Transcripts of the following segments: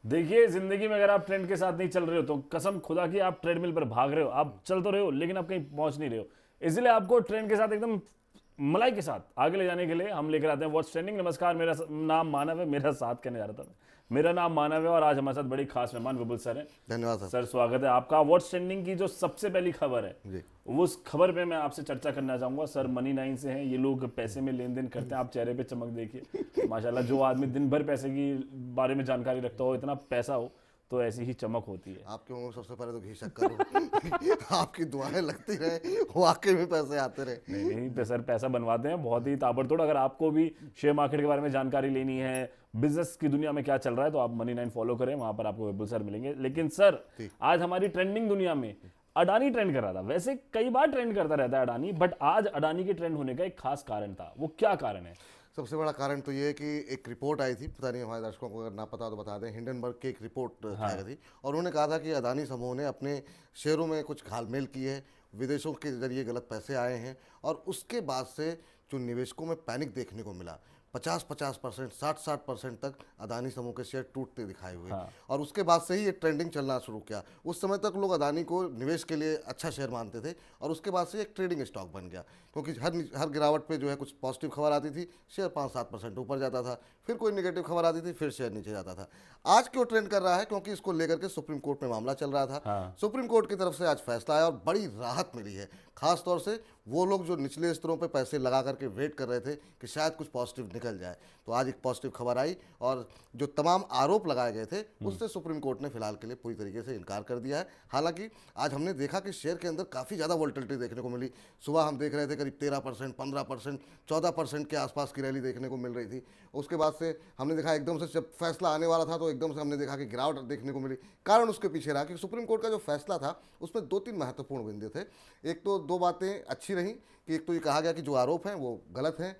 देखिए, जिंदगी में अगर आप ट्रेंड के साथ नहीं चल रहे हो तो कसम खुदा की आप ट्रेडमिल पर भाग रहे हो। आप चल तो रहे हो लेकिन आप कहीं पहुंच नहीं रहे हो। इसलिए आपको ट्रेंड के साथ एकदम मलाई के साथ आगे ले जाने के लिए हम लेकर आते हैं व्हाट्स ट्रेंडिंग। नमस्कार, मेरा नाम मानव है। मेरा साथ कहने जा रहा था, मेरा नाम मानव है और आज हमारे साथ बड़ी खास मेहमान विपुल सर हैं। धन्यवाद सर। सर स्वागत है आपका। व्हाट्स ट्रेंडिंग की जो सबसे पहली खबर है जी। उस खबर पे मैं आपसे चर्चा करना चाहूंगा। सर मनी नाइन से हैं, ये लोग पैसे में लेन देन करते हैं। आप चेहरे पे चमक देखिए माशाल्लाह। जो आदमी दिन भर पैसे की बारे में जानकारी रखता हो, इतना पैसा हो, तो ऐसी ही चमक होती है। आपके मुंह में सबसे पहले तो घी शक्कर हो। आपकी दुआएं लगती रहे, वाकई में पैसे आते रहे। नहीं नहीं सर, पैसा बनवाते हैं बहुत ही ताबड़तोड़। अगर आपको भी शेयर मार्केट के बारे में जानकारी लेनी है, बिजनेस की दुनिया में क्या चल रहा है, तो आप मनी नाइन फॉलो करें, वहां पर आपको विपुल सर मिलेंगे। लेकिन सर, आज हमारी ट्रेंडिंग दुनिया में अडानी ट्रेंड कर रहा था। वैसे कई बार ट्रेंड करता रहता है अडानी, बट आज अडानी के ट्रेंड होने का एक खास कारण था। वो क्या कारण है? सबसे बड़ा कारण तो ये है कि एक रिपोर्ट आई थी, पता नहीं हमारे दर्शकों को अगर ना पता हो तो बता दें, हिंडनबर्ग की एक रिपोर्ट आई गई थी और उन्होंने कहा था कि अदानी समूह ने अपने शेयरों में कुछ घालमेल की है, विदेशों के जरिए गलत पैसे आए हैं और उसके बाद से जो निवेशकों में पैनिक देखने को मिला, 50-50%, 60-60% तक अदानी समूह के शेयर टूटते दिखाए हुए। और उसके बाद से ही ये ट्रेंडिंग चलना शुरू किया। उस समय तक लोग अदानी को निवेश के लिए अच्छा शेयर मानते थे और उसके बाद से एक ट्रेडिंग स्टॉक बन गया, क्योंकि हर गिरावट पे जो है कुछ पॉजिटिव खबर आती थी, शेयर 5-7% ऊपर जाता था, फिर कोई नेगेटिव खबर आती थी, फिर शेयर नीचे जाता था। आज क्यों ट्रेंड कर रहा है? क्योंकि इसको लेकर के सुप्रीम कोर्ट में मामला चल रहा था। सुप्रीम कोर्ट की तरफ से आज फैसला आया और बड़ी राहत मिली है, खास तौर से वो लोग जो निचले स्तरों पे पैसे लगा करके वेट कर रहे थे कि शायद कुछ पॉजिटिव निकल जाए। तो आज एक पॉजिटिव खबर आई और जो तमाम आरोप लगाए गए थे उससे सुप्रीम कोर्ट ने फिलहाल के लिए पूरी तरीके से इनकार कर दिया है। हालांकि आज हमने देखा कि शेयर के अंदर काफ़ी ज़्यादा वोलेटिलिटी देखने को मिली। सुबह हम देख रहे थे करीब 13%, 15%, 14% के आसपास की रैली देखने को मिल रही थी। उसके बाद से हमने देखा एकदम से जब फैसला आने वाला था तो एकदम से हमने देखा कि गिरावट देखने को मिली। कारण उसके पीछे रहा कि सुप्रीम कोर्ट का जो फैसला था उसमें 2-3 महत्वपूर्ण बिंदु थे। एक तो 2 बातें अच्छी रहीं कि एक तो ये कहा गया कि जो आरोप हैं वो गलत हैं।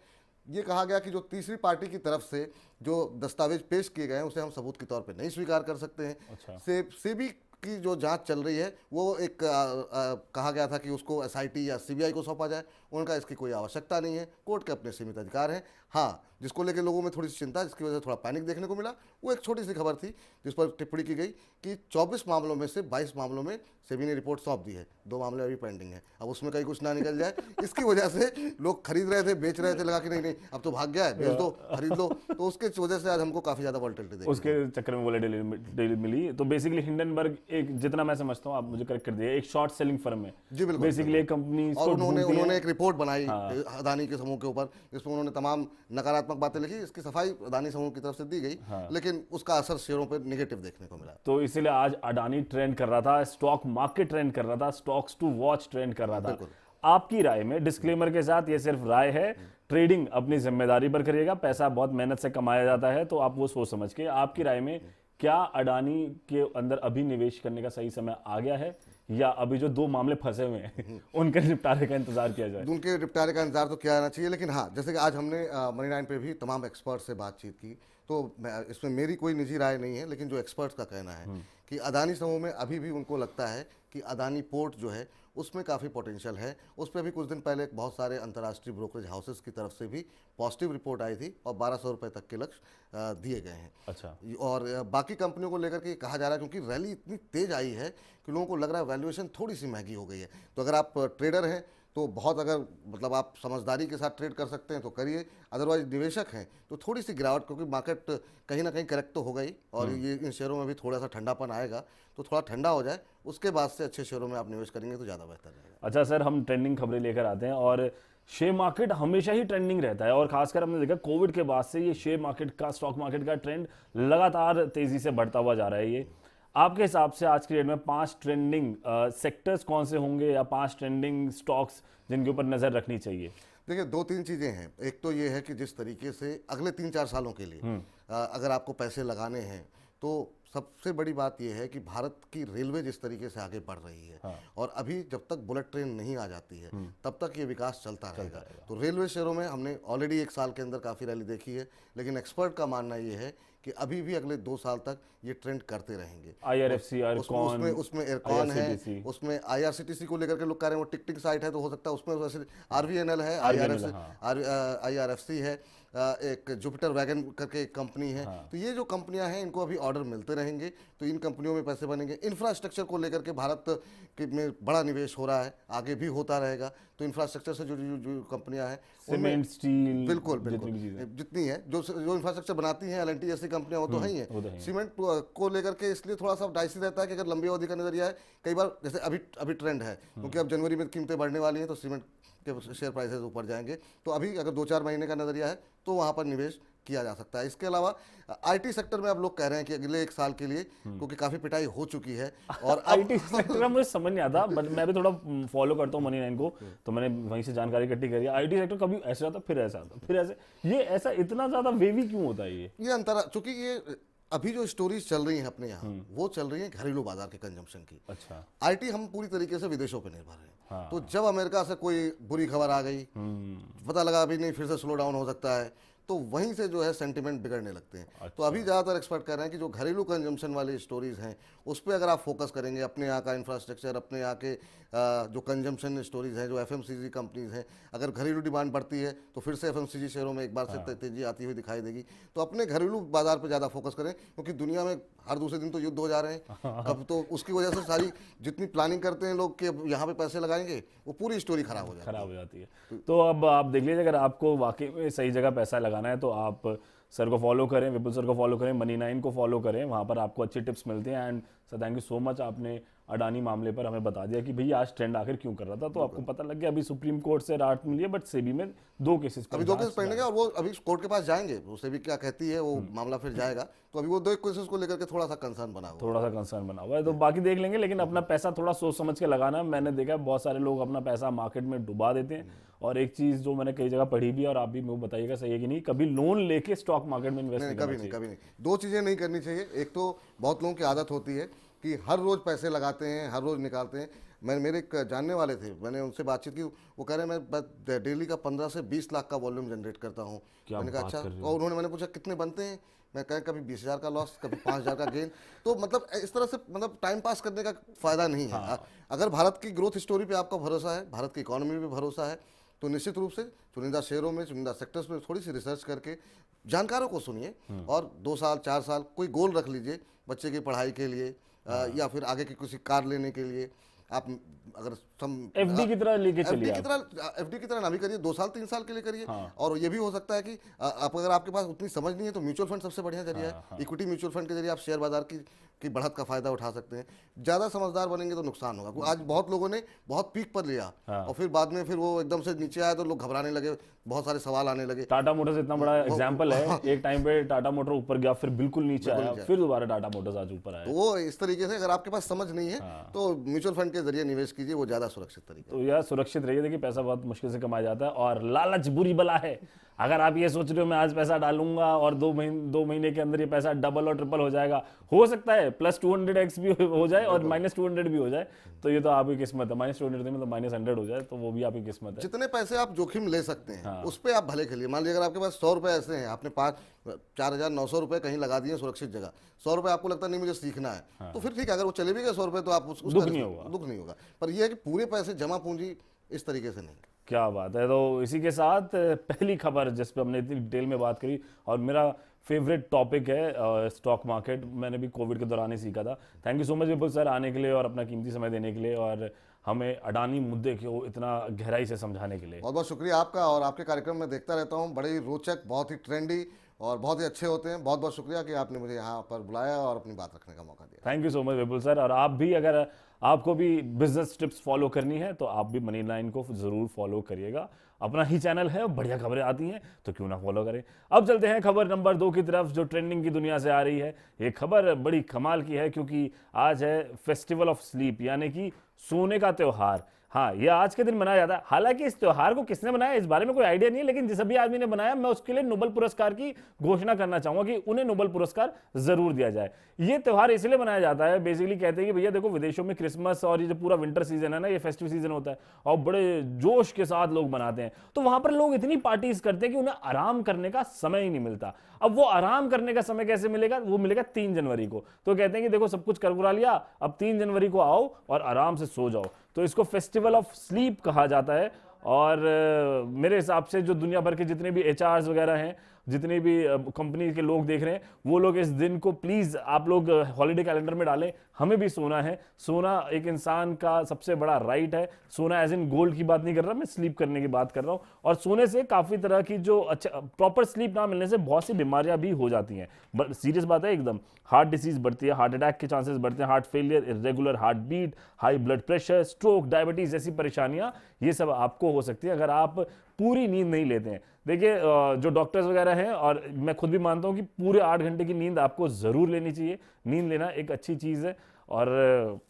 ये कहा गया कि जो तीसरी पार्टी की तरफ से जो दस्तावेज पेश किए गए हैं उसे हम सबूत के तौर पे नहीं स्वीकार कर सकते हैं। अच्छा। सेबी की जो जांच चल रही है वो एक कहा गया था कि उसको एसआईटी या सीबीआई को सौंपा जाए। उनका इसकी कोई आवश्यकता नहीं है, कोर्ट के अपने सीमित अधिकार हैं। हाँ, जिसको लेकर लोगों में थोड़ी सी चिंता, जिसकी वजह से थोड़ा पैनिक देखने को मिला, वो एक छोटी सी खबर थी जिस पर टिप्पणी की गई कि 24 मामलों में से 22 मामलों में सेबी ने रिपोर्ट सौंप दी है, 2 मामले अभी पेंडिंग है। अब उसमें कहीं कुछ ना निकल जाए, इसकी वजह से लोग खरीद रहे थे, बेच रहे थे, लगा कि नहीं नहीं अब तो भाग गया है, बेच दो, खरीद लो। तो उसके वजह से आज हमको काफ़ी ज़्यादा वोलेटिलिटी देखी, उसके चक्कर में वोलेटिलिटी मिली। तो बेसिकली हिंडनबर्ग एक, जितना मैं समझता हूँ, आप मुझे करेक्ट कर दिए, एक शॉर्ट सेलिंग फर्म है जी बिल्कुल। बेसिकली एक कंपनी। और उन्होंने एक रिपोर्ट बनाई अदानी के समूह के ऊपर, इसमें उन्होंने तमाम नकारात्मक बातें लिखी। इसकी सफाई अदानी समूह की तरफ से दी गई, लेकिन उसका असर शेयरों पर नेगेटिव देखने को मिला। तो इसीलिए आज अडानी ट्रेंड कर रहा था, स्टॉक मार्केट ट्रेंड कर रहा था, स्टॉक्स टू वॉच ट्रेंड कर रहा था। आपकी राय में, डिस्क्लेमर के साथ, ये सिर्फ राय है, ट्रेडिंग अपनी जिम्मेदारी पर करिएगा। पैसा बहुत मेहनत से कमाया जाता है, तो आप वो सोच समझ के। आपकी राय में क्या अडानी के अंदर अभी निवेश करने का सही समय आ गया है, या अभी जो 2 मामले फंसे हुए हैं उनके निपटारे का इंतजार किया जाए? उनके निपटारे का इंतजार तो किया जाना चाहिए, लेकिन हाँ, जैसे कि आज हमने मनी नाइन पे भी तमाम एक्सपर्ट से बातचीत की, तो इसमें मेरी कोई निजी राय नहीं है, लेकिन जो एक्सपर्ट्स का कहना है कि अदानी समूह में अभी भी उनको लगता है कि अदानी पोर्ट जो है उसमें काफ़ी पोटेंशियल है। उस पर भी कुछ दिन पहले बहुत सारे अंतर्राष्ट्रीय ब्रोकरेज हाउसेस की तरफ से भी पॉजिटिव रिपोर्ट आई थी और 1200 रुपये तक के लक्ष्य दिए गए हैं। अच्छा। और बाकी कंपनियों को लेकर के कहा जा रहा है, क्योंकि रैली इतनी तेज आई है कि लोगों को लग रहा है वैल्यूएशन थोड़ी सी महंगी हो गई है। तो अगर आप ट्रेडर हैं तो बहुत, अगर मतलब आप समझदारी के साथ ट्रेड कर सकते हैं तो करिए, अदरवाइज निवेशक हैं तो थोड़ी सी गिरावट, क्योंकि मार्केट कहीं ना कहीं करेक्ट तो हो गई और ये इन शेयरों में भी थोड़ा सा ठंडापन आएगा, तो थोड़ा ठंडा हो जाए उसके बाद से अच्छे शेयरों में आप निवेश करेंगे तो ज़्यादा बेहतर रहेगा। अच्छा सर, हम ट्रेंडिंग खबरें लेकर आते हैं और शेयर मार्केट हमेशा ही ट्रेंडिंग रहता है और खासकर हमने देखा कोविड के बाद से ये शेयर मार्केट का, स्टॉक मार्केट का ट्रेंड लगातार तेजी से बढ़ता हुआ जा रहा है। ये आपके हिसाब से आज की डेट में 5 ट्रेंडिंग सेक्टर्स कौन से होंगे, या 5 ट्रेंडिंग स्टॉक्स जिनके ऊपर नजर रखनी चाहिए? देखिए, 2-3 चीज़ें हैं। एक तो ये है कि जिस तरीके से अगले 3-4 सालों के लिए अगर आपको पैसे लगाने हैं तो सबसे बड़ी बात यह है कि भारत की रेलवे जिस तरीके से आगे बढ़ रही है और अभी जब तक बुलेट ट्रेन नहीं आ जाती है तब तक ये विकास चलता रहेगा। तो रेलवे शेयरों में हमने ऑलरेडी 1 साल के अंदर काफ़ी रैली देखी है, लेकिन एक्सपर्ट का मानना ये है कि अभी भी अगले 2 साल तक ये ट्रेंड करते रहेंगे। IRFC, उसमें एयरकॉन है, उसमें IRCTC को लेकर के लोग कह रहे हैं वो टिकटिंग साइट है, तो हो सकता है उसमें वैसे RVNL है, IRFC है, एक जुपिटर वैगन करके एक कंपनी है। तो ये जो कंपनियां हैं इनको अभी ऑर्डर मिलते रहेंगे, तो इन कंपनियों में पैसे बनेंगे। इंफ्रास्ट्रक्चर को लेकर के भारत में बड़ा निवेश हो रहा है, आगे भी होता रहेगा। तो इंफ्रास्ट्रक्चर से जो कंपनियां हैं, सीमेंट, स्टील, बिल्कुल जितनी है जो इंफ्रास्ट्रक्चर बनाती हैं L&T जैसी कंपनियां, वो तो है ही है। सीमेंट को लेकर के इसलिए थोड़ा सा डाइसी रहता है कि अगर लंबी अवधि का नजरिया है, कई बार जैसे अभी ट्रेंड है क्योंकि अब जनवरी में कीमतें बढ़ने वाली हैं, तो सीमेंट के शेयर प्राइसेस ऊपर जाएंगे। तो अभी अगर 2-4 महीने का नजरिया है तो वहां पर निवेश किया जा सकता है। इसके अलावा IT सेक्टर में अब लोग कह रहे हैं कि अगले 1 साल के लिए, क्योंकि काफी पिटाई हो चुकी है और IT सेक्टर में मुझे समझ नहीं आता, बट मैं भी थोड़ा फॉलो करता हूँ Money9 को, तो मैंने वहीं से जानकारी इकट्ठी करी है। IT सेक्टर कभी ऐसा आता, फिर ऐसा आता, फिर ऐसे, ये ऐसा इतना ज्यादा वेवी क्यों होता है? ये अंतर, चूंकि ये अभी जो स्टोरीज चल रही हैं अपने यहाँ, वो चल रही हैं घरेलू बाजार के कंजम्पशन की। अच्छा, IT हम पूरी तरीके से विदेशों पर निर्भर है। तो जब अमेरिका से कोई बुरी खबर आ गई, पता लगा अभी नहीं, फिर से स्लो डाउन हो सकता है, तो वहीं से जो है सेंटिमेंट बिगड़ने लगते हैं। अच्छा। तो अभी ज़्यादातर एक्सपर्ट कह रहे हैं कि जो घरेलू कंजम्पशन वाली स्टोरीज हैं उस पर अगर आप फोकस करेंगे, अपने यहाँ का इंफ्रास्ट्रक्चर, अपने यहाँ के जो कंजम्पशन स्टोरीज हैं, जो FMCG कंपनीज हैं, अगर घरेलू डिमांड बढ़ती है तो फिर से FMCG शेयरों में एक बार से तेजी आती हुई दिखाई देगी। तो अपने घरेलू बाजार पर ज़्यादा फोकस करें, क्योंकि दुनिया में हर दूसरे दिन तो युद्ध हो जा रहे हैं अब, तो उसकी वजह से सारी जितनी प्लानिंग करते हैं लोग कि यहाँ पे पैसे लगाएंगे, वो पूरी स्टोरी खराब हो जाती है। तो अब आप देख लीजिए, अगर आपको वाकई में सही जगह पैसा लगाना है तो आप सर को फॉलो करें, विपुल सर को फॉलो करें, Money9 को फॉलो करें, वहाँ पर आपको अच्छी टिप्स मिलती हैं। And sir thank you so much, आपने अडानी मामले पर हमें बता दिया कि भैया आज ट्रेंड आखिर क्यों कर रहा था, तो आपको पता लग गया। अभी सुप्रीम कोर्ट से राहत मिली है, बट सेबी में 2 केसेस पढ़ेंगे और वो अभी कोर्ट के पास जाएंगे, वो सेबी क्या कहती है, वो मामला फिर जाएगा। तो अभी वो 2 केसेस को लेकर के थोड़ा सा कंसर्न बना हुआ है, तो बाकी देख लेंगे। लेकिन अपना पैसा थोड़ा सोच समझ के लगाना। मैंने देखा बहुत सारे लोग अपना पैसा मार्केट में डुबा देते हैं, और एक चीज जो मैंने कई जगह पढ़ी भी है, और आप भी मुझे बताइएगा सही है कि नहीं, कभी लोन लेके स्टॉक मार्केट में इन्वेस्ट कभी नहीं। 2 चीजें नहीं करनी चाहिए। एक तो बहुत लोगों की आदत होती है कि हर रोज पैसे लगाते हैं, हर रोज निकालते हैं। मेरे एक जानने वाले थे, मैंने उनसे बातचीत की, वो कह रहे हैं मैं डेली का 15 से 20 लाख का वॉल्यूम जनरेट करता हूँ। मैंने कहा अच्छा, और मैंने पूछा कितने बनते हैं, मैं कहा कभी 20,000 का लॉस, कभी 5,000 का गेन। तो मतलब इस तरह से मतलब टाइम पास करने का फायदा नहीं है। अगर भारत की ग्रोथ स्टोरी पे आपका भरोसा है, भारत की इकोनॉमी पे भरोसा है, तो निश्चित रूप से चुनिंदा शेयरों में, चुनिंदा सेक्टर्स में थोड़ी सी रिसर्च करके जानकारों को सुनिए, और 2 साल 4 साल कोई गोल रख लीजिए बच्चे की पढ़ाई के लिए, या फिर आगे की किसी कार लेने के लिए। आप अगर FD की तरह लेके चलिए, FD की तरह ना भी करिए, 2 साल 3 साल के लिए करिए। और ये भी हो सकता है कि आप, अगर आपके पास उतनी समझ नहीं है, तो म्यूचुअल फंड सबसे बढ़िया जरिया है। इक्विटी म्यूचुअल फंड के जरिए आप शेयर बाजार की बढ़त का फायदा उठा सकते हैं। ज्यादा समझदार बनेंगे तो नुकसान होगा। आज बहुत लोगों ने बहुत पीक पर लिया, और फिर बाद में फिर वो एकदम से नीचे आया तो लोग घबराने लगे, बहुत सारे सवाल आने लगे। टाटा मोटर्स इतना बड़ा एग्जांपल है। एक टाइम पे टाटा मोटर ऊपर गया, फिर बिल्कुल नीचे आया, फिर दोबारा टाटा मोटर्स आज ऊपर आया। तो वो इस तरीके से अगर आपके पास समझ नहीं है तो म्यूचुअल फंड के जरिए निवेश कीजिए, वो ज्यादा सुरक्षित तरीका। तो यह सुरक्षित रहिए। देखिए पैसा बहुत मुश्किल से कमाया जाता है, और लालच बुरी बला है। अगर आप ये सोच रहे हो मैं आज पैसा डालूंगा और 2 महीने के अंदर ये पैसा डबल और ट्रिपल हो जाएगा, हो सकता है +200x भी हो जाए और -200 भी हो जाए, तो ये तो आपकी किस्मत है। -200 में तो -100 हो जाए, तो वो भी आपकी किस्मत है। जितने पैसे आप जोखिम ले सकते हैं उस पर आप भले खेलिए। मान लीजिए अगर आपके पास 100 रुपए ऐसे हैं, आपने 4,900 रुपए कहीं लगा दिए सुरक्षित जगह, 100 रुपए आपको लगता नहीं मुझे सीखना है, तो फिर ठीक है, अगर वो चले भी गए 100 रुपए तो आप दुख नहीं होगा। पर यह है कि पूरे पैसे जमा पूंजी इस तरीके से नहीं। क्या बात है। तो इसी के साथ पहली खबर जिस पे हमने इतनी डिटेल में बात करी, और मेरा फेवरेट टॉपिक है स्टॉक मार्केट, मैंने भी कोविड के दौरान ही सीखा था। Thank you so much Vipul sir आने के लिए और अपना कीमती समय देने के लिए, और हमें अडानी मुद्दे को इतना गहराई से समझाने के लिए। बहुत बहुत शुक्रिया आपका, और आपके कार्यक्रम में देखता रहता हूँ, बड़े ही रोचक, बहुत ही ट्रेंडी और बहुत ही अच्छे होते हैं। बहुत बहुत शुक्रिया कि आपने मुझे यहाँ पर बुलाया और अपनी बात रखने का मौका दिया। Thank you so much Vipul sir. और आप भी, अगर आपको भी बिजनेस टिप्स फॉलो करनी है तो आप भी Money9 को जरूर फॉलो करिएगा। अपना ही चैनल है, बढ़िया खबरें आती हैं, तो क्यों ना फॉलो करें। अब चलते हैं खबर नंबर 2 की तरफ, जो ट्रेंडिंग की दुनिया से आ रही है। ये खबर बड़ी कमाल की है, क्योंकि आज है फेस्टिवल ऑफ स्लीप, यानी कि सोने का त्योहार। हाँ, ये आज के दिन मनाया जाता है। हालांकि इस त्योहार को किसने बनाया इस बारे में कोई आइडिया नहीं है, लेकिन जिस भी आदमी ने बनाया मैं उसके लिए नोबेल पुरस्कार की घोषणा करना चाहूंगा कि उन्हें नोबेल पुरस्कार जरूर दिया जाए। ये त्योहार इसलिए मनाया जाता है, बेसिकली कहते हैं कि भैया देखो विदेशों में क्रिसमस और ये जो पूरा विंटर सीजन है ना, ये फेस्टिव सीजन होता है और बड़े जोश के साथ लोग मनाते हैं, तो वहां पर लोग इतनी पार्टीज करते हैं कि उन्हें आराम करने का समय ही नहीं मिलता। अब वो आराम करने का समय कैसे मिलेगा? वो मिलेगा 3 जनवरी को। तो कहते हैं कि देखो सब कुछ करकुरा लिया, अब 3 जनवरी को आओ और आराम से सो जाओ। तो इसको फेस्टिवल ऑफ स्लीप कहा जाता है। और मेरे हिसाब से जो दुनिया भर के जितने भी एचआरस वगैरह हैं, जितने भी कंपनी के लोग देख रहे हैं, वो लोग इस दिन को प्लीज आप लोग हॉलिडे कैलेंडर में डालें। हमें भी सोना है, सोना एक इंसान का सबसे बड़ा राइट है। सोना एज इन गोल्ड की बात नहीं कर रहा मैं, स्लीप करने की बात कर रहा हूं। और सोने से काफी तरह की जो अच्छा प्रॉपर स्लीप ना मिलने से बहुत सी बीमारियां भी हो जाती हैं, बट सीरियस बात है एकदम। हार्ट डिसीज बढ़ती है, हार्ट अटैक के चांसेस बढ़ते हैं, heart failure, irregular heart beat, high blood pressure, stroke, diabetes जैसी परेशानियां ये सब आपको हो सकती है अगर आप पूरी नींद नहीं लेते हैं। देखिए जो डॉक्टर्स वगैरह हैं और मैं खुद भी मानता हूं कि पूरे 8 घंटे की नींद आपको जरूर लेनी चाहिए। नींद लेना एक अच्छी चीज है। और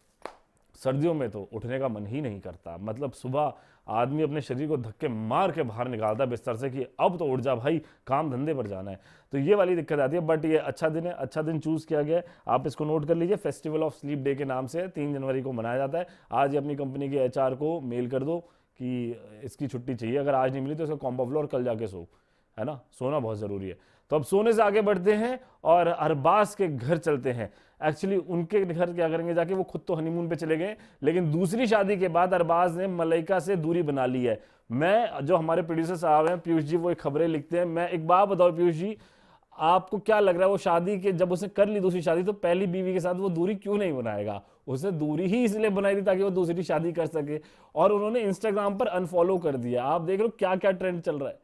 सर्दियों में तो उठने का मन ही नहीं करता, मतलब सुबह आदमी अपने शरीर को धक्के मार के बाहर निकालता है बिस्तर से कि अब तो उठ जा भाई, काम धंधे पर जाना है। तो ये वाली दिक्कत आती है। बट ये अच्छा दिन है, अच्छा दिन चूज किया गया है। आप इसको नोट कर लीजिए, फेस्टिवल ऑफ स्लीप डे के नाम से 3 जनवरी को मनाया जाता है। आज ही अपनी कंपनी के एचआर को मेल कर दो कि इसकी छुट्टी चाहिए, अगर आज नहीं मिली तो इसका कॉम्प ऑफ लो और कल जाके सो, है ना, सोना बहुत जरूरी है। तो अब सोने से आगे बढ़ते हैं और अरबाज के घर चलते हैं। एक्चुअली उनके घर क्या करेंगे जाके, वो खुद तो हनीमून पे चले गए, लेकिन दूसरी शादी के बाद अरबाज ने मलाइका से दूरी बना ली है। मैं जो हमारे प्रोड्यूसर साहब हैं पीयूष जी, वो खबरें लिखते हैं। मैं एक बात बताओ पीयूष जी, आपको क्या लग रहा है वो शादी के जब उसने कर ली दूसरी शादी, तो पहली बीवी के साथ वो दूरी क्यों नहीं बनाएगा? उसने दूरी ही इसलिए बनाई थी ताकि वो दूसरी शादी कर सके। और उन्होंने इंस्टाग्राम पर अनफॉलो कर दिया। आप देख लो क्या क्या ट्रेंड चल रहा है,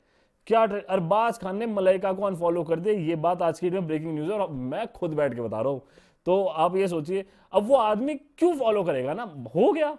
क्या ट्रेंड। अरबाज खान ने मलाइका को अनफॉलो कर दिया, ये बात आज की डेट में ब्रेकिंग न्यूज है और मैं खुद बैठ के बता रहा हूं। तो आप ये सोचिए, अब वो आदमी क्यों फॉलो करेगा ना, हो गया।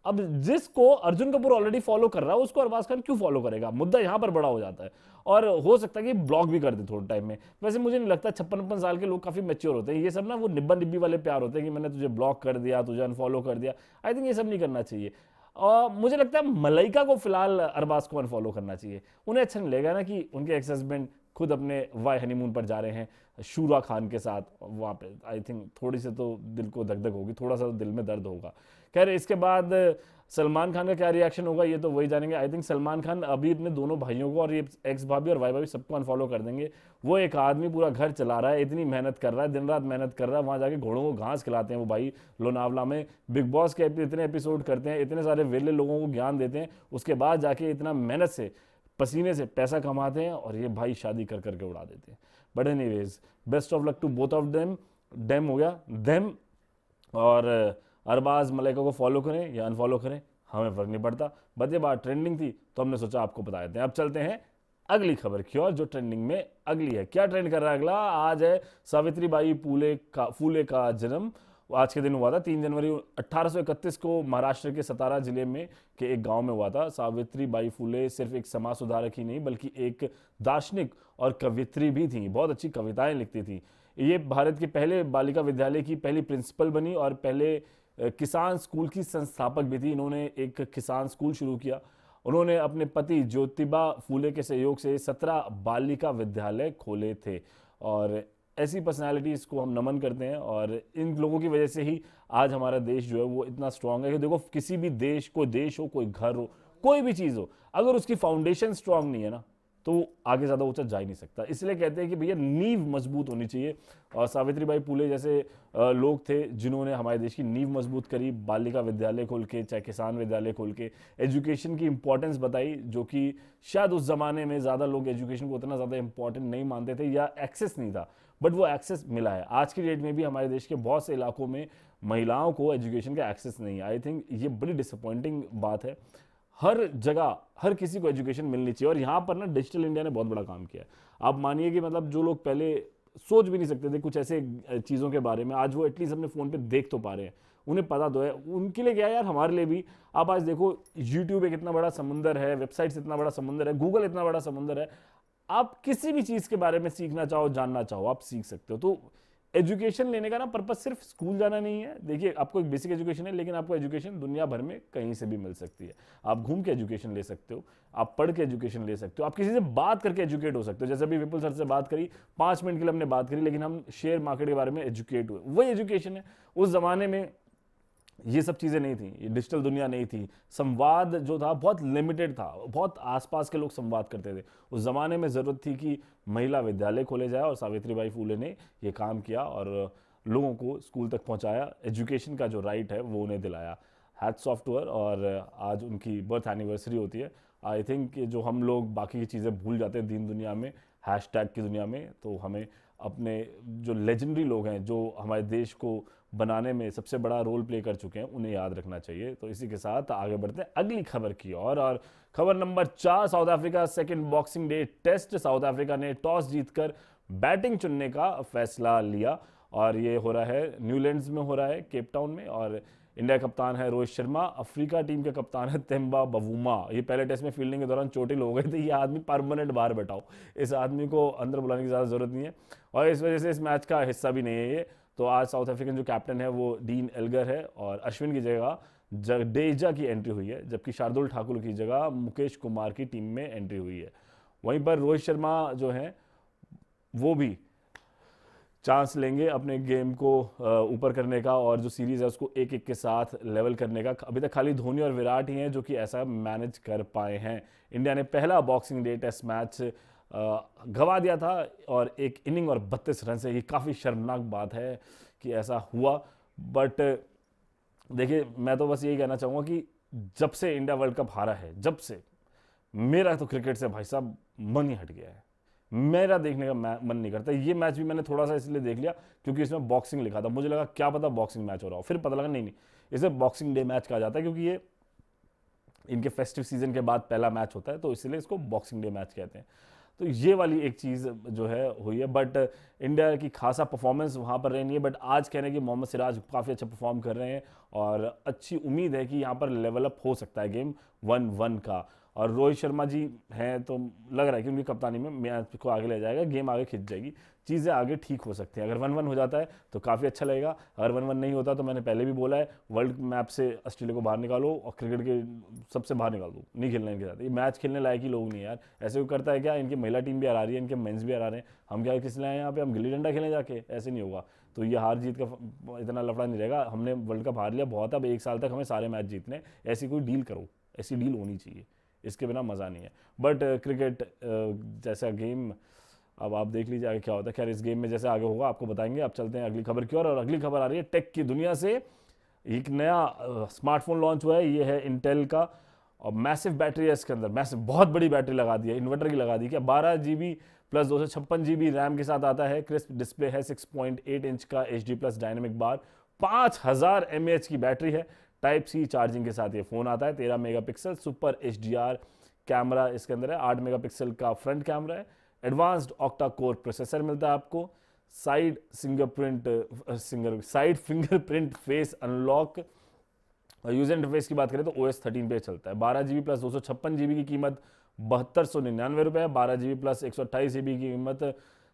अब जिसको अर्जुन कपूर ऑलरेडी फॉलो कर रहा है उसको अरबाज खान क्यों फॉलो करेगा? मुद्दा यहां पर बड़ा हो जाता है। और हो सकता है कि ब्लॉक भी कर दे थोड़े टाइम में। वैसे मुझे नहीं लगता, 56-56 साल के लोग काफी मैच्योर होते हैं। ये सब ना वो निब्बा निब्बी वाले प्यार होते हैं कि मैंने तुझे ब्लॉक कर दिया, तुझे अनफॉलो कर दिया। आई थिंक ये सब नहीं करना चाहिए। और मुझे लगता है मलाइका को फिलहाल अरबाज को अनफॉलो करना चाहिए। उन्हें अच्छा नहीं लगेगा ना कि उनके एक्स हस्बैंड खुद अपने वाई हनीमून पर जा रहे हैं शूरा खान के साथ वहाँ पे। आई थिंक थोड़ी सी तो दिल को धक धक होगी, थोड़ा सा तो दिल में दर्द होगा। खैर इसके बाद सलमान खान का क्या रिएक्शन होगा ये तो वही जानेंगे। आई थिंक सलमान खान अभी अपने दोनों भाइयों को और ये एक्स भाभी और वाई भाभी सबको अनफॉलो कर देंगे। वो एक आदमी पूरा घर चला रहा है, इतनी मेहनत कर रहा है, दिन रात मेहनत कर रहा है, वहाँ जाके घोड़ों को घास खिलाते हैं वो भाई लोनावला में। बिग बॉस के इतने एपिसोड करते हैं, इतने सारे वेले लोगों को ज्ञान देते हैं, उसके बाद जाके इतना मेहनत से पसीने से पैसा कमाते हैं और ये भाई शादी कर करके उड़ा देते हैं। But anyways best of luck to both of them. डेम हो गया देम। और अरबाज मलाइका को फॉलो करें या अनफॉलो करें हमें फर्क नहीं पड़ता। बट ये बात ट्रेंडिंग थी तो हमने सोचा आपको बता देते हैं। अब चलते हैं अगली खबर की ओर जो ट्रेंडिंग में अगली है। क्या ट्रेंड कर रहा है अगला? आज है सावित्रीबाई फूले का जन्म। आज के दिन हुआ था 3 जनवरी 1831 को महाराष्ट्र के सतारा जिले में के एक गांव में हुआ था। सावित्रीबाई फूले सिर्फ एक समाज सुधारक ही नहीं बल्कि एक दार्शनिक और कवियत्री भी थी। बहुत अच्छी कविताएं लिखती थी। ये भारत के पहले बालिका विद्यालय की पहली प्रिंसिपल बनी और पहले किसान स्कूल की संस्थापक भी थी। इन्होंने एक किसान स्कूल शुरू किया। उन्होंने अपने पति ज्योतिबा फूले के सहयोग से 17 बालिका विद्यालय खोले थे। और ऐसी पर्सनालिटीज को हम नमन करते हैं और इन लोगों की वजह से ही आज हमारा देश जो है वो इतना स्ट्रांग है कि देखो किसी भी देश, कोई देश हो, कोई घर हो, कोई भी चीज़ हो, अगर उसकी फाउंडेशन स्ट्रांग नहीं है ना तो आगे ज़्यादा ऊंचा जा ही नहीं सकता। इसलिए कहते हैं कि भैया नींव मजबूत होनी चाहिए। और सावित्रीबाई फूले जैसे लोग थे जिन्होंने हमारे देश की नींव मजबूत करी, बालिका विद्यालय खोल के, चाहे किसान विद्यालय खोल के, एजुकेशन की इंपॉर्टेंस बताई, जो कि शायद उस जमाने में ज़्यादा लोग एजुकेशन को उतना ज़्यादा इंपॉर्टेंट नहीं मानते थे या एक्सेस नहीं था, बट वो एक्सेस मिला है। आज की डेट में भी हमारे देश के बहुत से इलाकों में महिलाओं को एजुकेशन का एक्सेस नहीं है। आई थिंक ये बड़ी डिसअपॉइंटिंग बात है। हर जगह हर किसी को एजुकेशन मिलनी चाहिए। और यहाँ पर ना डिजिटल इंडिया ने बहुत बड़ा काम किया है। आप मानिए कि मतलब जो लोग पहले सोच भी नहीं सकते थे कुछ ऐसे चीज़ों के बारे में, आज वो एटलीस्ट अपने फ़ोन पे देख तो पा रहे हैं, उन्हें पता तो है। उनके लिए क्या है यार, हमारे लिए भी। आप आज देखो यूट्यूब एक इतना बड़ा समुंदर है, वेबसाइट्स इतना बड़ा समुंदर है, गूगल इतना बड़ा समुंदर है। आप किसी भी चीज़ के बारे में सीखना चाहो, जानना चाहो, आप सीख सकते हो। तो एजुकेशन लेने का ना पर्पस सिर्फ स्कूल जाना नहीं है। देखिए, आपको एक बेसिक एजुकेशन है, लेकिन आपको एजुकेशन दुनिया भर में कहीं से भी मिल सकती है। आप घूम के एजुकेशन ले सकते हो, आप पढ़ के एजुकेशन ले सकते हो, आप किसी से बात करके एजुकेट हो सकते हो। जैसे अभी विपुल सर से बात करी, 5 मिनट के लिए हमने बात करी, लेकिन हम शेयर मार्केट के बारे में एजुकेट हुए। वही एजुकेशन है। उस जमाने में ये सब चीज़ें नहीं थी, ये डिजिटल दुनिया नहीं थी, संवाद जो था बहुत लिमिटेड था, बहुत आसपास के लोग संवाद करते थे। उस ज़माने में ज़रूरत थी कि महिला विद्यालय खोले जाए, और सावित्रीबाई फूले ने ये काम किया और लोगों को स्कूल तक पहुंचाया। एजुकेशन का जो राइट है वो उन्हें दिलाया। Hats off to her. और आज उनकी बर्थ एनिवर्सरी होती है। आई थिंक जो हम लोग बाकी की चीज़ें भूल जाते हैं दीन दुनिया में, हैशटैग की दुनिया में, तो हमें अपने जो लेजेंडरी लोग हैं, जो हमारे देश को बनाने में सबसे बड़ा रोल प्ले कर चुके हैं, उन्हें याद रखना चाहिए। तो इसी के साथ आगे बढ़ते हैं अगली खबर की ओर। और खबर number 4, South Africa second boxing day test. South Africa ने टॉस जीतकर बैटिंग चुनने का फैसला लिया, और ये हो रहा है न्यूलैंड्स में, हो रहा है केप टाउन में। और इंडिया का कप्तान है रोहित शर्मा, अफ्रीका टीम के कप्तान है तेम्बा बवूमा। ये पहले टेस्ट में फील्डिंग के दौरान चोटिल हो गए थे, ये आदमी परमानेंट बाहर बैठाओ, इस आदमी को अंदर बुलाने की ज़्यादा जरूरत नहीं है, और इस वजह से इस मैच का हिस्सा भी नहीं है ये। तो आज साउथ अफ्रीकन जो कैप्टन है वो डीन एल्गर है, और अश्विन की जगह जडेजा की एंट्री हुई है, जबकि शार्दुल ठाकुर की जगह मुकेश कुमार की टीम में एंट्री हुई है। वहीं पर रोहित शर्मा जो हैं वो भी चांस लेंगे अपने गेम को ऊपर करने का, और जो सीरीज है उसको 1-1 के साथ लेवल करने का। अभी तक खाली धोनी और विराट ही हैं जो कि ऐसा मैनेज कर पाए हैं। इंडिया ने पहला बॉक्सिंग डे टेस्ट मैच गंवा दिया था, और एक इनिंग और 32 रन से। ये काफ़ी शर्मनाक बात है कि ऐसा हुआ। बट देखिए, मैं तो बस यही कहना चाहूँगा कि जब से इंडिया वर्ल्ड कप हारा है, जब से, मेरा तो क्रिकेट से भाई साहब मन ही हट गया है। मेरा देखने का मन नहीं करता। ये मैच भी मैंने थोड़ा सा इसलिए देख लिया क्योंकि इसमें बॉक्सिंग लिखा था, मुझे लगा क्या पता बॉक्सिंग मैच हो रहा हो, फिर पता लगा नहीं, इसे बॉक्सिंग डे मैच कहा जाता है क्योंकि ये इनके फेस्टिव सीजन के बाद पहला मैच होता है, तो इसलिए इसको बॉक्सिंग डे मैच कहते हैं। तो ये वाली एक चीज़ जो है हुई है। बट इंडिया की खासा परफॉर्मेंस वहाँ पर रही है। बट आज कहने की मोहम्मद सिराज काफ़ी अच्छा परफॉर्म कर रहे हैं, और अच्छी उम्मीद है कि यहाँ पर लेवल अप हो सकता है गेम 1-1 का। और रोहित शर्मा जी हैं तो लग रहा है कि उनकी कप्तानी में मैच को आगे ले जाएगा, गेम आगे खिंच जाएगी, चीज़ें आगे ठीक हो सकती हैं। अगर 1-1 हो जाता है तो काफ़ी अच्छा लगेगा। अगर 1-1 नहीं होता तो मैंने पहले भी बोला है, वर्ल्ड मैप से ऑस्ट्रेलिया को बाहर निकालो और क्रिकेट के सबसे बाहर निकाल दो, नहीं खेलना इनके साथ। ये मैच खेलने लायक ही लोग नहीं यार। ऐसे कोई करता है क्या? इनकी महिला टीम भी आ रही है, इनके मेंस भी आ रहे हैं, हम क्या किस लिए आए यहाँ पे? हम गिल्ली डंडा खेलने जाके? ऐसे नहीं होगा। तो ये हार जीत का इतना लफड़ा नहीं रहेगा। हमने वर्ल्ड कप हार लिया बहुत, अब 1 साल तक हमें सारे मैच जीतने। ऐसी कोई डील करो, ऐसी डील होनी चाहिए, इसके बिना मज़ा नहीं है। बट क्रिकेट जैसा गेम, अब आप देख लीजिए आगे क्या होता है। खैर, इस गेम में जैसे आगे होगा आपको बताएंगे। अब चलते हैं अगली खबर की ओर, और अगली खबर आ रही है टेक की दुनिया से। एक नया स्मार्टफोन लॉन्च हुआ है, ये है इंटेल का, और मैसिव बैटरी है इसके अंदर, मैसिव बहुत बड़ी बैटरी लगा दी है, इन्वर्टर की लगा दी। क्या 12 GB प्लस 256 GB रैम के साथ आता है। क्रिस्प डिस्प्ले है, 6.8 इंच का HD प्लस डायनेमिक बार, 5000 mAh की बैटरी है। टाइप सी चार्जिंग के साथ ये फ़ोन आता है। 13 मेगापिक्सल सुपर HDR कैमरा इसके अंदर है, 8 मेगापिक्सल का फ्रंट कैमरा है। एडवांस्ड ऑक्टा कोर प्रोसेसर मिलता है आपको। Side fingerprint face unlock. User interface की बात करें तो OS 13 पे चलता है। 12 GB प्लस 256 GB की कीमत 7299 रुपये है। 12 GB प्लस 128 GB की कीमत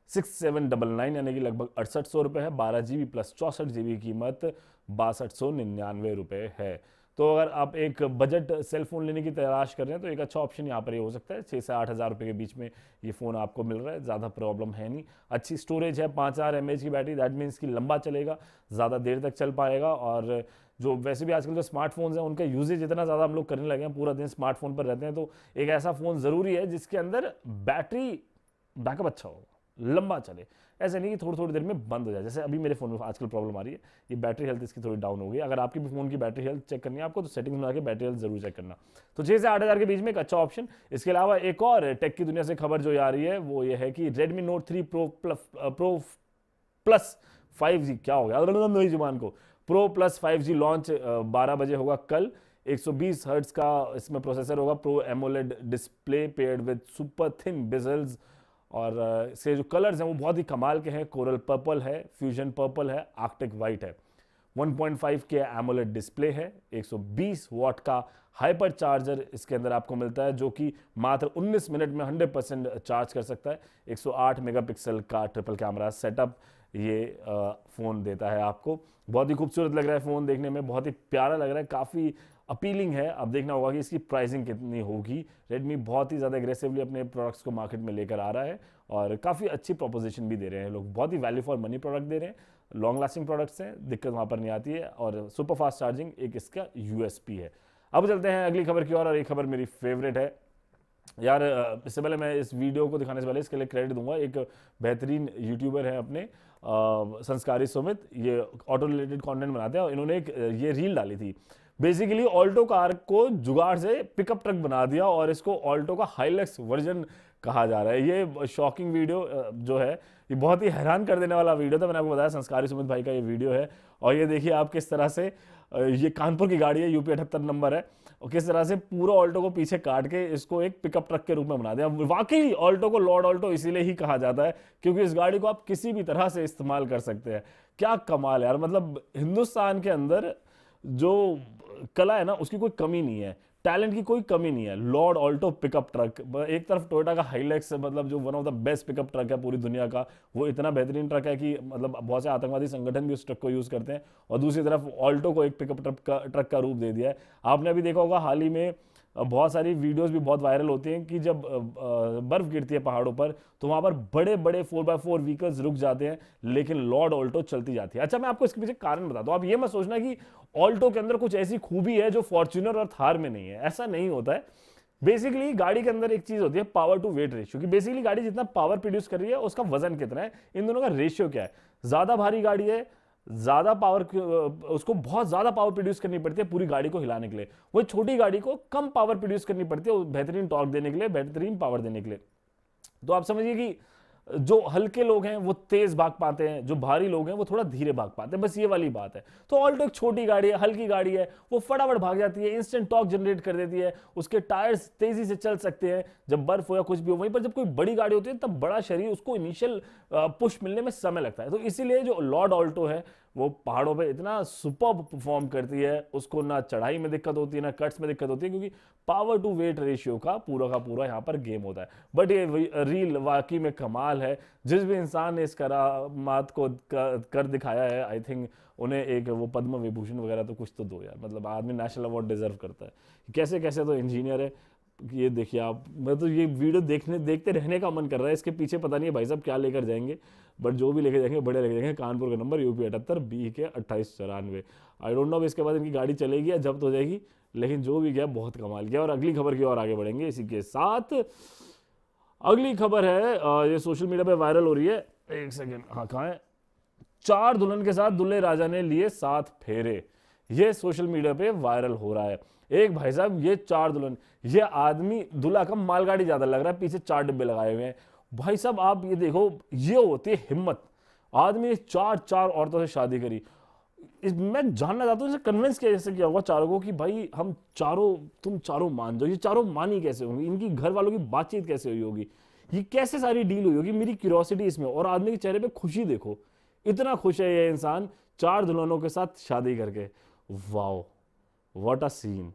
6799 यानी कि लगभग 6800 रुपये है। 12 GB प्लस 64 GB की कीमत 6299 रुपये है। तो अगर आप एक बजट सेल फोन लेने की तलाश कर रहे हैं तो एक अच्छा ऑप्शन यहाँ पर ये हो सकता है। 6 से 8 हज़ार रुपये के बीच में ये फ़ोन आपको मिल रहा है, ज़्यादा प्रॉब्लम है नहीं। अच्छी स्टोरेज है, 5000 mAh की बैटरी, दैट मीन्स कि लंबा चलेगा, ज़्यादा देर तक चल पाएगा। और जो वैसे भी आजकल जो स्मार्टफोन्स हैं उनका यूजेज इतना ज़्यादा हम लोग करने लगे हैं, पूरा दिन स्मार्टफोन पर रहते हैं, तो एक ऐसा फ़ोन ज़रूरी है जिसके अंदर बैटरी बैकअप अच्छा हो, लंबा चले। ऐसे नहीं कि थोड़ी थोड़ी देर में बंद हो जाए, जैसे अभी मेरे फ़ोन में आजकल प्रॉब्लम आ रही है। ये बैटरी हेल्थ इसकी थोड़ी डाउन हो गई। अगर आपके भी फ़ोन की बैटरी हेल्थ चेक करनी है आपको, तो सेटिंग्स में आके बैटरी हेल्थ जरूर चेक करना। तो 6 से 8 हज़ार के बीच में एक अच्छा ऑप्शन। इसके अलावा एक और टेक की दुनिया से खबर जो आ रही है वो ये है कि Redmi Note 3 Pro Plus 5G, क्या हो गया नई जुबान को, Pro Plus 5G लॉन्च 12 बजे होगा कल। 120 हर्ट्ज का इसमें प्रोसेसर होगा, pro AMOLED display paired with super thin bezels, और इसके जो कलर्स हैं वो बहुत ही कमाल के हैं। कोरल पर्पल है, फ्यूजन पर्पल है, आर्कटिक वाइट है। 1.5 के एमोलेड डिस्प्ले है। 120 वॉट का हाइपर चार्जर इसके अंदर आपको मिलता है, जो कि मात्र 19 मिनट में 100% चार्ज कर सकता है। 108 मेगापिक्सल का ट्रिपल कैमरा सेटअप ये फ़ोन देता है आपको। बहुत ही खूबसूरत लग रहा है फ़ोन देखने में, बहुत ही प्यारा लग रहा है, काफ़ी अपीलिंग है। अब देखना होगा कि इसकी प्राइसिंग कितनी होगी। रेडमी बहुत ही ज़्यादा एग्रेसिवली अपने प्रोडक्ट्स को मार्केट में लेकर आ रहा है और काफ़ी अच्छी प्रोपोजिशन भी दे रहे हैं लोग, बहुत ही वैल्यू फॉर मनी प्रोडक्ट दे रहे हैं, लॉन्ग लास्टिंग प्रोडक्ट्स हैं, दिक्कत वहाँ पर नहीं आती है और सुपर फास्ट चार्जिंग एक इसका यूएसपी है। अब चलते हैं अगली खबर की और ये खबर मेरी फेवरेट है यार। इससे पहले मैं इस वीडियो को दिखाने से पहले इसके लिए क्रेडिट दूंगा, एक बेहतरीन यूट्यूबर है अपने संस्कारी सुमित, ये ऑटो रिलेटेड कंटेंट बनाते हैं और इन्होंने एक ये रील डाली थी। बेसिकली ऑल्टो कार को जुगाड़ से पिकअप ट्रक बना दिया और इसको ऑल्टो का हाइलक्स वर्जन कहा जा रहा है। ये शॉकिंग वीडियो जो है ये बहुत ही हैरान कर देने वाला वीडियो था। मैंने आपको बताया संस्कारी सुमित भाई का ये वीडियो है और ये देखिए आप किस तरह से ये कानपुर की गाड़ी है, यूपी 78 नंबर है और किस तरह से पूरा ऑल्टो को पीछे काट के इसको एक पिकअप ट्रक के रूप में बना दिया। वाकई ऑल्टो को लॉर्ड ऑल्टो इसीलिए ही कहा जाता है क्योंकि इस गाड़ी को आप किसी भी तरह से इस्तेमाल कर सकते हैं। क्या कमाल है यार, मतलब हिंदुस्तान के अंदर जो कला है ना उसकी कोई कमी नहीं है, टैलेंट की कोई कमी नहीं है। लॉर्ड ऑल्टो पिकअप ट्रक, एक तरफ टोयोटा का हाइलैक्स मतलब जो one of the best pickup truck है पूरी दुनिया का, वो इतना बेहतरीन ट्रक है कि मतलब बहुत से आतंकवादी संगठन भी उस ट्रक को यूज करते हैं, और दूसरी तरफ ऑल्टो को एक पिकअप ट्रक का रूप दे दिया है। आपने अभी देखा होगा हाल ही में बहुत सारी वीडियोस भी बहुत वायरल होती हैं कि जब बर्फ गिरती है पहाड़ों पर तो वहां पर बड़े बड़े 4x4 व्हीकल्स रुक जाते हैं लेकिन लॉर्ड ऑल्टो चलती जाती है। अच्छा, मैं आपको इसके पीछे कारण बताता हूं। आप ये मत सोचना कि ऑल्टो के अंदर कुछ ऐसी खूबी है जो फॉर्च्यूनर और थार में नहीं है, ऐसा नहीं होता है। बेसिकली गाड़ी के अंदर एक चीज होती है पावर टू वेट रेशियो, कि बेसिकली गाड़ी जितना पावर प्रोड्यूस कर रही है उसका वजन कितना है, इन दोनों का रेशियो क्या है। ज्यादा भारी गाड़ी है, ज्यादा पावर, उसको बहुत ज्यादा पावर प्रोड्यूस करनी पड़ती है पूरी गाड़ी को हिलाने के लिए, वही छोटी गाड़ी को कम पावर प्रोड्यूस करनी पड़ती है बेहतरीन टॉर्क देने के लिए, बेहतरीन पावर देने के लिए। तो आप समझिए कि जो हल्के लोग हैं वो तेज भाग पाते हैं, जो भारी लोग हैं वो थोड़ा धीरे भाग पाते हैं, बस ये वाली बात है। तो ऑल्टो एक छोटी गाड़ी है, हल्की गाड़ी है, वो फटाफट भाग जाती है, इंस्टेंट टॉर्क जनरेट कर देती है, उसके टायर्स तेजी से चल सकते हैं जब बर्फ हो या कुछ भी हो। वहीं पर जब कोई बड़ी गाड़ी होती है तब बड़ा शरीर, उसको इनिशियल पुश मिलने में समय लगता है। तो इसीलिए जो लॉर्ड ऑल्टो है वो पहाड़ों पे इतना सुपर परफॉर्म करती है, उसको ना चढ़ाई में दिक्कत होती है ना कट्स में दिक्कत होती है, क्योंकि पावर टू वेट रेशियो का पूरा यहाँ पर गेम होता है। बट ये रील वाकई में कमाल है। जिस भी इंसान ने इस करामात को कर दिखाया है, आई थिंक उन्हें एक वो पद्म विभूषण वगैरह तो कुछ तो दो यार, मतलब आदमी नेशनल अवार्ड डिजर्व करता है। कैसे कैसे तो इंजीनियर है, ये देखिए आप, मैं तो ये वीडियो देखते रहने का मन कर रहा है। इसके पीछे पता नहीं है भाई साहब क्या लेकर जाएंगे, बट जो भी लेके जाएंगे बढ़िया लेके जाएंगे। कानपुर का नंबर यूपी 78 बी के 2894। आई डोंट नो इसके बाद इनकी गाड़ी चलेगी या जब्त हो जाएगी, लेकिन जो भी गया बहुत कमाल किया। और अगली खबर की ओर आगे बढ़ेंगे इसी के साथ। अगली खबर है, ये सोशल मीडिया पे वायरल हो रही है, एक सेकेंड, हाँ कहाँ है। 4 दुल्हन के साथ दूल्हे राजा ने लिए 7 फेरे, ये सोशल मीडिया पे वायरल हो रहा है। एक भाई साहब, ये 4 दुल्हन, ये आदमी दूल्हा का मालगाड़ी ज्यादा लग रहा है, पीछे 4 डिब्बे लगाए हुए हैं। भाई साहब आप ये देखो, ये होती है हिम्मत। आदमी ने 4 औरतों से शादी करी। मैं जानना चाहता हूँ इसे कन्विंस कैसे किया होगा चारों को कि भाई हम चारों, तुम चारों मान जाओ। ये चारों मानी कैसे होंगी, इनकी घर वालों की बातचीत कैसे हुई होगी, ये कैसे सारी डील हुई होगी, मेरी क्यूरियोसिटी इसमें। और आदमी के चेहरे पे खुशी देखो, इतना खुश है ये इंसान 4 दुल्हनों के साथ शादी करके। Wow, what a scene.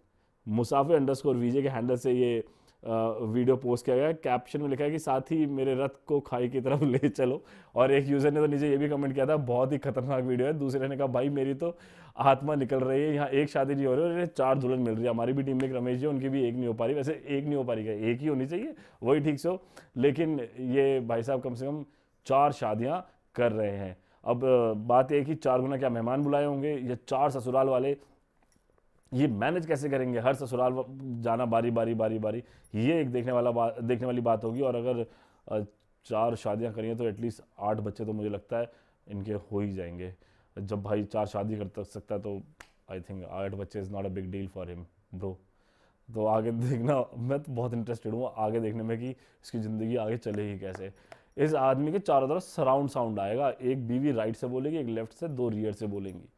मुसाफिर अंडरस्कोर वीजे के हैंडल से ये वीडियो पोस्ट किया गया है। कैप्शन में लिखा है कि साथ ही मेरे रथ को खाई की तरफ ले चलो। और एक यूजर ने तो नीचे ये भी कमेंट किया था, बहुत ही खतरनाक वीडियो है। दूसरे ने कहा भाई मेरी तो आत्मा निकल रही है, यहाँ एक शादी नहीं हो रही और 4 दुल्हन मिल रही है। हमारी भी टीम में एक रमेश जी, उनकी भी एक नहीं हो पा रही, वैसे एक नहीं हो पा रही है, एक ही होनी चाहिए, वही ठीक से हो। लेकिन ये भाई साहब कम से कम 4 शादियां कर रहे हैं। अब बात यह है कि 4 गुना क्या मेहमान बुलाए होंगे, ये 4 ससुराल वाले ये मैनेज कैसे करेंगे, हर ससुराल जाना बारी बारी, ये एक देखने वाली बात होगी। और अगर 4 शादियां करी हैं तो एटलीस्ट 8 बच्चे तो मुझे लगता है इनके हो ही जाएंगे। जब भाई 4 शादी कर सकता है तो आई थिंक 8 बच्चे is not a big deal for him bro. तो आगे देखना, मैं तो बहुत इंटरेस्टेड हूँ आगे देखने में कि इसकी ज़िंदगी आगे चलेगी कैसे। इस आदमी के चारों तरफ सराउंड साउंड आएगा, एक बीवी राइट से बोलेगी, एक लेफ्ट से, 2 रियर से बोलेंगी।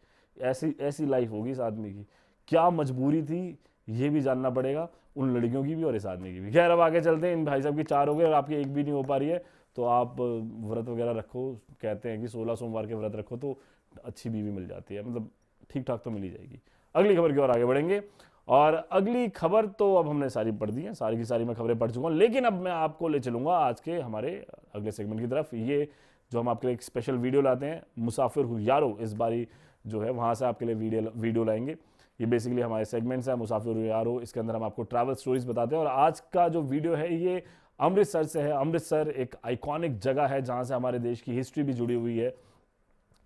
ऐसी लाइफ होगी इस आदमी की। क्या मजबूरी थी ये भी जानना पड़ेगा, उन लड़कियों की भी और इस आदमी की भी। खैर अब आगे चलते हैं। इन भाई साहब की 4 हो गए और आपकी एक भी नहीं हो पा रही है, तो आप व्रत वगैरह रखो। कहते हैं कि 16 सोमवार के व्रत रखो तो अच्छी बीवी मिल जाती है, मतलब ठीक ठाक तो मिल ही जाएगी। अगली खबर की ओर आगे बढ़ेंगे। और अगली खबर तो अब हमने सारी पढ़ दी है, सारी की सारी मैं खबरें पढ़ चुका हूँ, लेकिन अब मैं आपको ले चलूंगा आज के हमारे अगले सेगमेंट की तरफ। ये जो हम आपके लिए एक स्पेशल वीडियो लाते हैं, मुसाफिर हूँ यारो, इस बारी जो है वहाँ से आपके लिए वीडियो लाएंगे। ये बेसिकली हमारे सेगमेंट्स हैं, मुसाफिर हूँ यारो, इसके अंदर हम आपको ट्रैवल स्टोरीज बताते हैं। और आज का जो वीडियो है ये अमृतसर से है। अमृतसर एक आइकॉनिक जगह है जहाँ से हमारे देश की हिस्ट्री भी जुड़ी हुई है,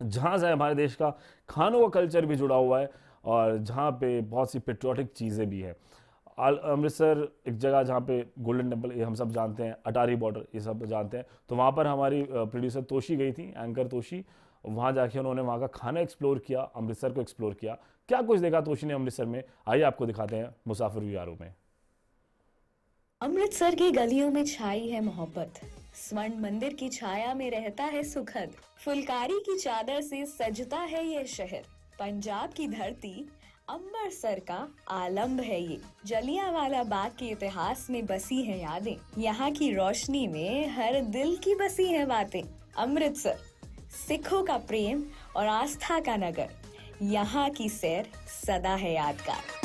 जहाँ से हमारे देश का खानों का कल्चर भी जुड़ा हुआ है, और जहाँ पे बहुत सी पेट्रियाटिक चीज़ें भी हैं। अमृतसर एक जगह जहाँ पे गोल्डन टेम्पल, ये हम सब जानते हैं, अटारी बॉर्डर ये सब जानते हैं। तो वहाँ पर हमारी प्रोड्यूसर तोशी गई थी, एंकर तोशी। वहाँ जाके उन्होंने वहाँ का खाना एक्सप्लोर किया, अमृतसर को एक्सप्लोर किया। क्या कुछ देखा तोशी ने अमृतसर में, आइए आपको दिखाते हैं मुसाफिर यारों में। अमृतसर की गलियों में छाई है मोहब्बत, स्वर्ण मंदिर की छाया में रहता है सुखद, फुलकारी की चादर से सजता है ये शहर, पंजाब की धरती अमृतसर का आलम्ब है ये, जलियांवाला बाग के इतिहास में बसी है यादें, यहाँ की रोशनी में हर दिल की बसी है बातें। अमृतसर सिखों का प्रेम और आस्था का नगर, यहाँ की सैर सदा है यादगार।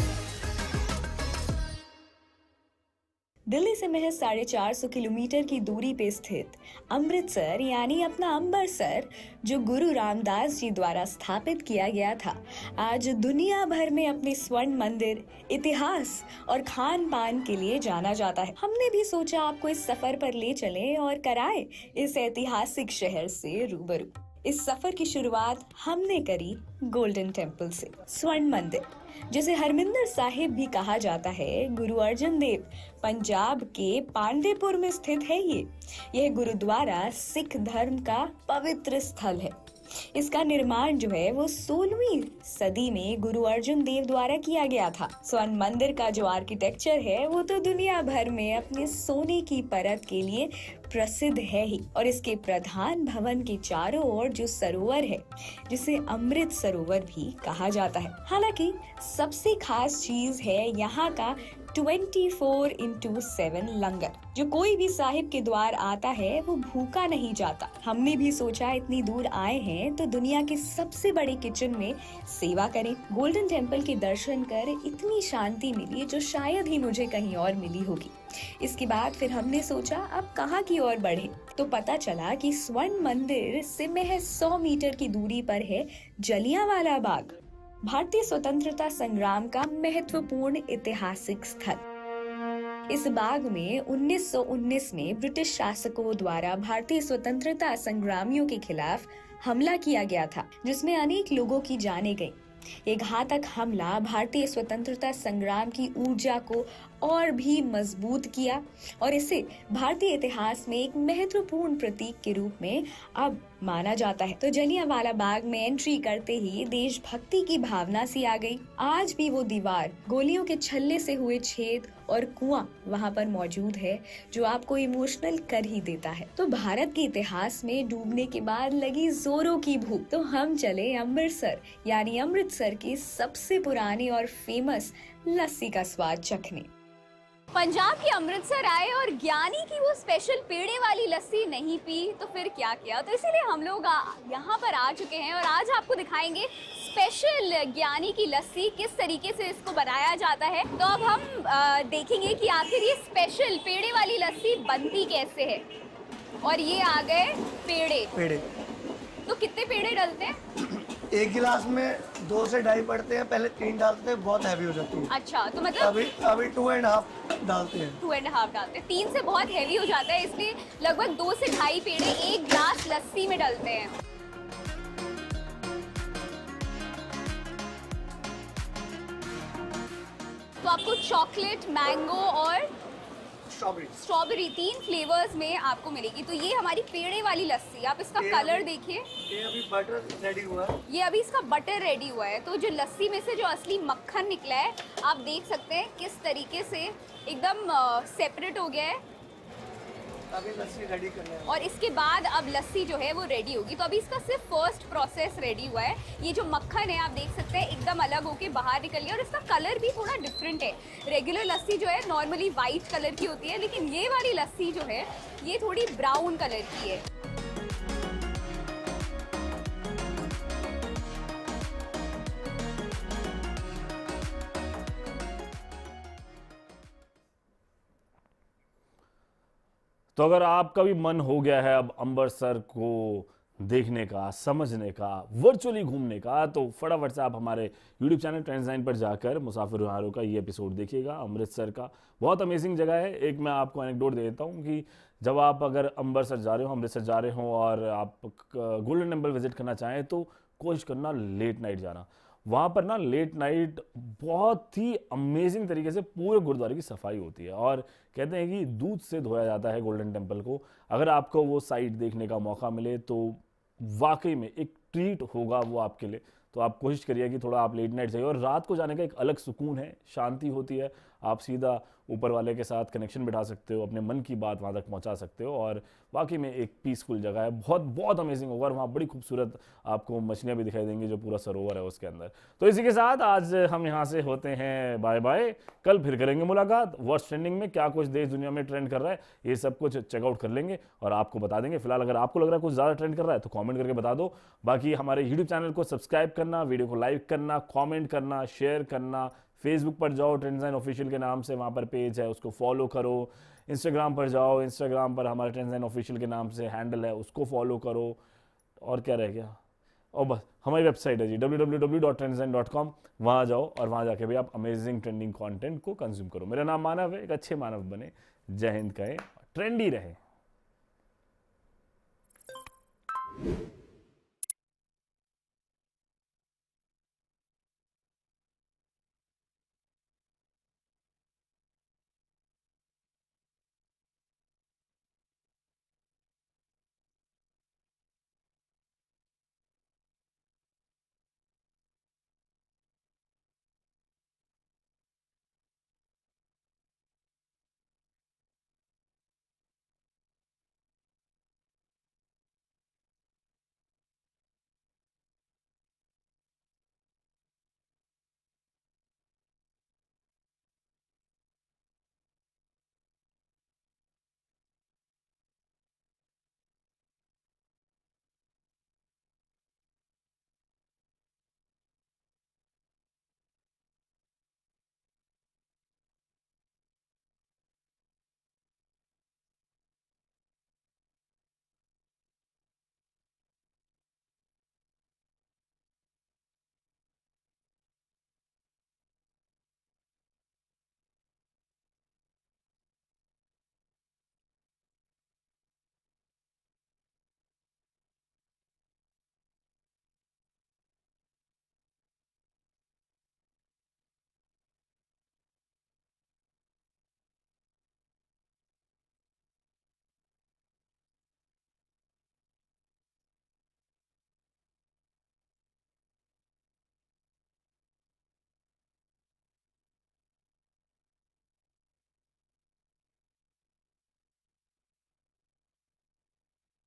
दिल्ली से महज 450 किलोमीटर की दूरी पे स्थित अमृतसर यानी अपना अम्बरसर, जो गुरु रामदास जी द्वारा स्थापित किया गया था, आज दुनिया भर में अपने स्वर्ण मंदिर, इतिहास और खान पान के लिए जाना जाता है। हमने भी सोचा आपको इस सफर पर ले चलें और कराए इस ऐतिहासिक शहर से रूबरू। इस सफर की शुरुआत हमने करी गोल्डन टेम्पल से। स्वर्ण मंदिर, जिसे हरमिंदर साहिब भी कहा जाता है, गुरु अर्जन देव पंजाब के पांडेपुर में स्थित है। यह गुरुद्वारा सिख धर्म का पवित्र स्थल है। इसका निर्माण जो है वो 16वीं सदी में गुरु अर्जन देव द्वारा किया गया था। स्वर्ण मंदिर का जो आर्किटेक्चर है वो तो दुनिया भर में अपने सोने की परत के लिए प्रसिद्ध है ही, और इसके प्रधान भवन के चारों ओर जो सरोवर है, जिसे अमृत सरोवर भी कहा जाता है। हालांकि सबसे खास चीज है यहाँ का 24x7 लंगर। जो कोई भी साहिब के द्वार आता है वो भूखा नहीं जाता। हमने भी सोचा इतनी दूर आए हैं तो दुनिया के सबसे बड़े किचन में सेवा करें। गोल्डन टेम्पल के दर्शन कर इतनी शांति मिली जो शायद ही मुझे कहीं और मिली होगी। इसके बाद फिर हमने सोचा अब कहाँ की ओर बढ़े, तो पता चला कि स्वर्ण मंदिर से महज 100 मीटर की दूरी पर है जलियांवाला बाग, भारतीय स्वतंत्रता संग्राम का महत्वपूर्ण ऐतिहासिक स्थल। इस बाग में 1919 में ब्रिटिश शासकों द्वारा भारतीय स्वतंत्रता संग्रामियों के खिलाफ हमला किया गया था, जिसमें अनेक लोगों की जानें गईं। ये घातक हमला भारतीय स्वतंत्रता संग्राम की ऊर्जा को और भी मजबूत किया और इसे भारतीय इतिहास में एक महत्वपूर्ण प्रतीक के रूप में अब माना जाता है। तो जलियांवाला बाग में एंट्री करते ही देशभक्ति की भावना सी आ गई। आज भी वो दीवार, गोलियों के छल्ले से हुए छेद और कुआं वहाँ पर मौजूद है, जो आपको इमोशनल कर ही देता है। तो भारत के इतिहास में डूबने के बाद लगी जोरों की भूख, तो हम चले अमृतसर यानी अमृतसर की सबसे पुरानी और फेमस लस्सी का स्वाद चखने। पंजाब के अमृतसर आए और ज्ञानी की वो स्पेशल पेड़े वाली लस्सी नहीं पी तो फिर क्या किया। तो इसीलिए हम लोग यहाँ पर आ चुके हैं और आज आपको दिखाएंगे स्पेशल ज्ञानी की लस्सी, किस तरीके से इसको बनाया जाता है। तो अब हम देखेंगे कि आखिर ये स्पेशल पेड़े वाली लस्सी बनती कैसे है। और ये आ गए पेड़े। तो कितने पेड़े डलते हैं? एक गिलास में 2 से 2.5 पड़ते हैं, पहले 3 डालते हैं, बहुत हैवी हो जाती है। अच्छा, तो मतलब अभी 2.5 डालते हैं। 2.5 डालते हैं। 3 से बहुत हैवी हो जाता है, इसलिए लगभग 2 से 2.5 पेड़े एक गिलास लस्सी में डलते हैं। तो आपको चॉकलेट, मैंगो और स्ट्रॉबेरी 3 फ्लेवर्स में आपको मिलेगी। तो ये हमारी पेड़े वाली लस्सी, आप इसका कलर देखिए। ये अभी बटर रेडी हुआ है। ये अभी इसका बटर रेडी हुआ है। तो जो लस्सी में से जो असली मक्खन निकला है, आप देख सकते हैं किस तरीके से एकदम सेपरेट हो गया है। अभी लस्सी रेडी करना है और इसके बाद अब लस्सी जो है वो रेडी होगी। तो अभी इसका सिर्फ फर्स्ट प्रोसेस रेडी हुआ है। ये जो मक्खन है आप देख सकते हैं एकदम अलग होके बाहर निकल गया और इसका कलर भी थोड़ा डिफरेंट है। रेगुलर लस्सी जो है नॉर्मली वाइट कलर की होती है, लेकिन ये वाली लस्सी जो है ये थोड़ी ब्राउन कलर की है। तो अगर आपका भी मन हो गया है अब अमृतसर को देखने का, समझने का, वर्चुअली घूमने का, तो फटाफट से आप हमारे यूट्यूब चैनल ट्रेंड्स 9 पर जाकर मुसाफिर रुहारों का ये एपिसोड देखिएगा। अमृतसर का बहुत अमेजिंग जगह है। एक मैं आपको एनेक्डोट दे देता हूँ कि जब आप अगर अमृतसर जा रहे हो और आप गोल्डन टेम्पल विजिट करना चाहें तो कोशिश करना लेट नाइट जाना। वहाँ पर ना लेट नाइट बहुत ही अमेजिंग तरीके से पूरे गुरुद्वारे की सफाई होती है और कहते हैं कि दूध से धोया जाता है गोल्डन टेम्पल को। अगर आपको वो साइट देखने का मौका मिले तो वाकई में एक ट्रीट होगा वो आपके लिए। तो आप कोशिश करिए कि थोड़ा आप लेट नाइट जाइए और रात को जाने का एक अलग सुकून है, शांति होती है। आप सीधा ऊपर वाले के साथ कनेक्शन बिठा सकते हो, अपने मन की बात वहाँ तक पहुँचा सकते हो और वाकई में एक पीसफुल जगह है। बहुत बहुत अमेजिंग होगा और वहाँ बड़ी खूबसूरत आपको मछलियाँ भी दिखाई देंगी जो पूरा सरोवर है उसके अंदर। तो इसी के साथ आज हम यहाँ से होते हैं बाय बाय। कल फिर करेंगे मुलाकात। व्हाट्स ट्रेंडिंग में क्या कुछ देश दुनिया में ट्रेंड कर रहा है ये सब कुछ चेकआउट कर लेंगे और आपको बता देंगे। फिलहाल अगर आपको लग रहा है कुछ ज़्यादा ट्रेंड कर रहा है तो कमेंट करके बता दो। बाकी हमारे यूट्यूब चैनल को सब्सक्राइब करना, वीडियो को लाइक करना, कमेंट करना, शेयर करना। फेसबुक पर जाओ, ट्रेंड्स 9 ऑफिशियल के नाम से वहाँ पर पेज है, उसको फॉलो करो। इंस्टाग्राम पर जाओ, इंस्टाग्राम पर हमारे ट्रेंड्स 9 ऑफिशियल के नाम से हैंडल है, उसको फॉलो करो। और क्या रह गया, और बस हमारी वेबसाइट है जी www.trendsn.com। वहाँ जाओ और वहाँ जाके भी आप अमेजिंग ट्रेंडिंग कंटेंट को कंज्यूम करो। मेरा नाम मानव है, एक अच्छे मानव बने। जय हिंद कहें, ट्रेंडी रहे।